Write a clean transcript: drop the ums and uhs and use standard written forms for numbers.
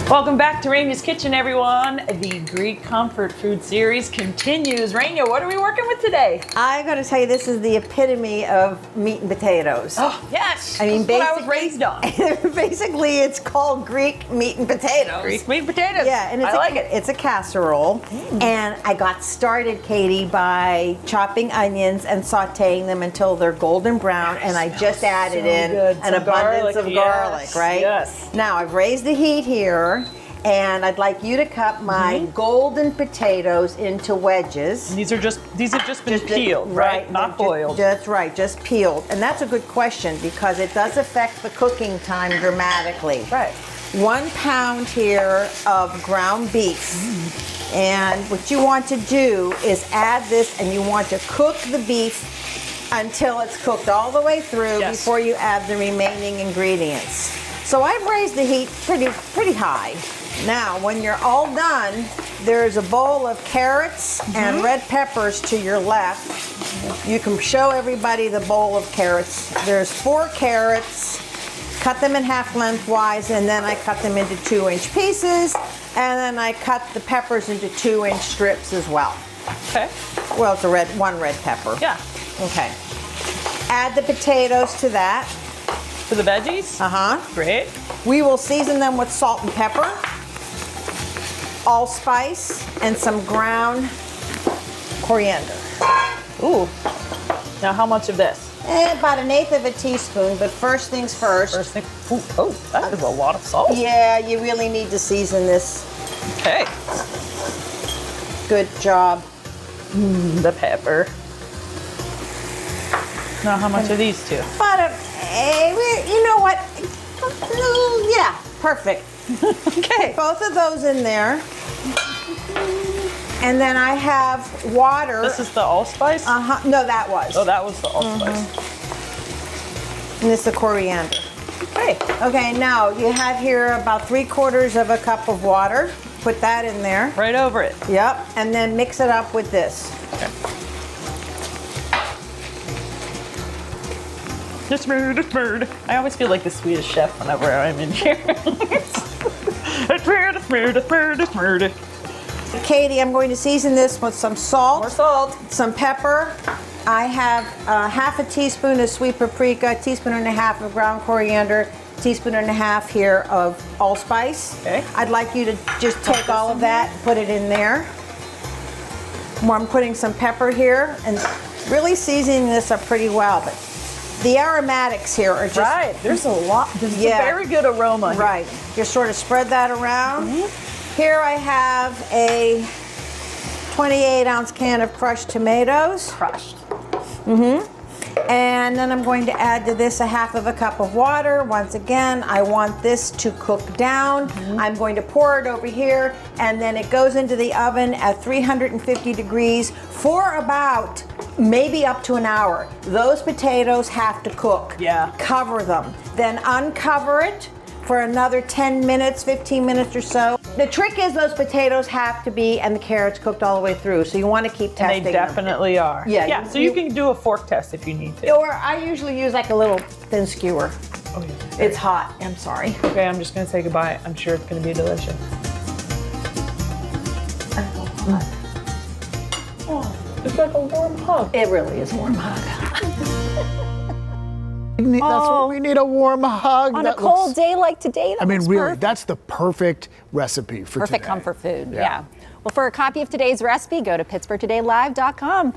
Welcome back to Rania's Kitchen, everyone. The Greek comfort food series continues. Rania, what are we working with today? I got to tell you, this is the epitome of meat and potatoes. Oh, yes. I mean, that's what I was raised on. Basically, it's called Greek meat and potatoes. Greek meat and potatoes. Yeah, and I like it. It's a casserole. And I got started, Katie, by chopping onions and sautéing them until they're golden brown. And I just added in an abundance of garlic, right? Yes. Now, I've raised the heat here. And I'd like you to cut my golden potatoes into wedges. And these have just been peeled, right? Not boiled. That's right, just peeled. And that's a good question because it does affect the cooking time dramatically. Right. 1 pound here of ground beef. And what you want to do is add this, and you want to cook the beef until it's cooked all the way through before you add the remaining ingredients. So I've raised the heat pretty high. Now, when you're all done, there's a bowl of carrots and red peppers to your left. You can show everybody the bowl of carrots. There's 4 carrots. Cut them in half lengthwise, and then I cut them into 2-inch pieces, and then I cut the peppers into 2-inch strips as well. Okay. Well, it's one red pepper. Yeah. Okay. Add the potatoes to that. For the veggies? Great. We will season them with salt and pepper, allspice, and some ground coriander. Ooh. Now, how much of this? About 1/8 of a teaspoon, but first things first. First thing. Ooh, oh, that is a lot of salt. Yeah, you really need to season this. Okay. Good job. The pepper. Now, how much are these two? But you know what? Yeah, perfect. Okay. Both of those in there. And then I have water. This is the allspice? No, that was. Oh, that was the allspice. And this is the coriander. Okay. Okay, now you have here about 3/4 of a cup of water. Put that in there. Right over it. Yep. And then mix it up with this. Okay. It's murder, it's murder. I always feel like the Swedish chef whenever I'm in here. It's murder, it's murder, it's murder, it's murder. Katie, I'm going to season this with some salt. More salt. Some pepper. I have 1/2 teaspoon of sweet paprika, 1.5 teaspoons of ground coriander, 1.5 teaspoons here of allspice. Okay. I'd like you to just take all of that and put it in there. I'm putting some pepper here and really seasoning this up pretty well. But the aromatics here are just... Right, there's a lot. There's a very good aroma here. Right. Just sort of spread that around. Here I have a 28-ounce can of crushed tomatoes. Crushed. And then I'm going to add to this 1/2 cup of water. Once again, I want this to cook down. I'm going to pour it over here, and then it goes into the oven at 350 degrees for about maybe up to an hour. Those potatoes have to cook. Yeah. Cover them. Then uncover it for another 10 minutes, 15 minutes or so. The trick is those potatoes have to be, and the carrots, cooked all the way through. So you want to keep testing They definitely are. Yeah. Yeah, so you can do a fork test if you need to. Or I usually use like a little thin skewer. Oh, yeah. It's hot. I'm sorry. Okay, I'm just going to say goodbye. I'm sure it's going to be delicious. Oh, it's like a warm hug. It really is a warm hug. That's what we need, a warm hug. On a cold day like today, I mean, really, perfect. that's the perfect recipe for Perfect today. comfort food, yeah. Well, for a copy of today's recipe, go to PittsburghTodayLive.com.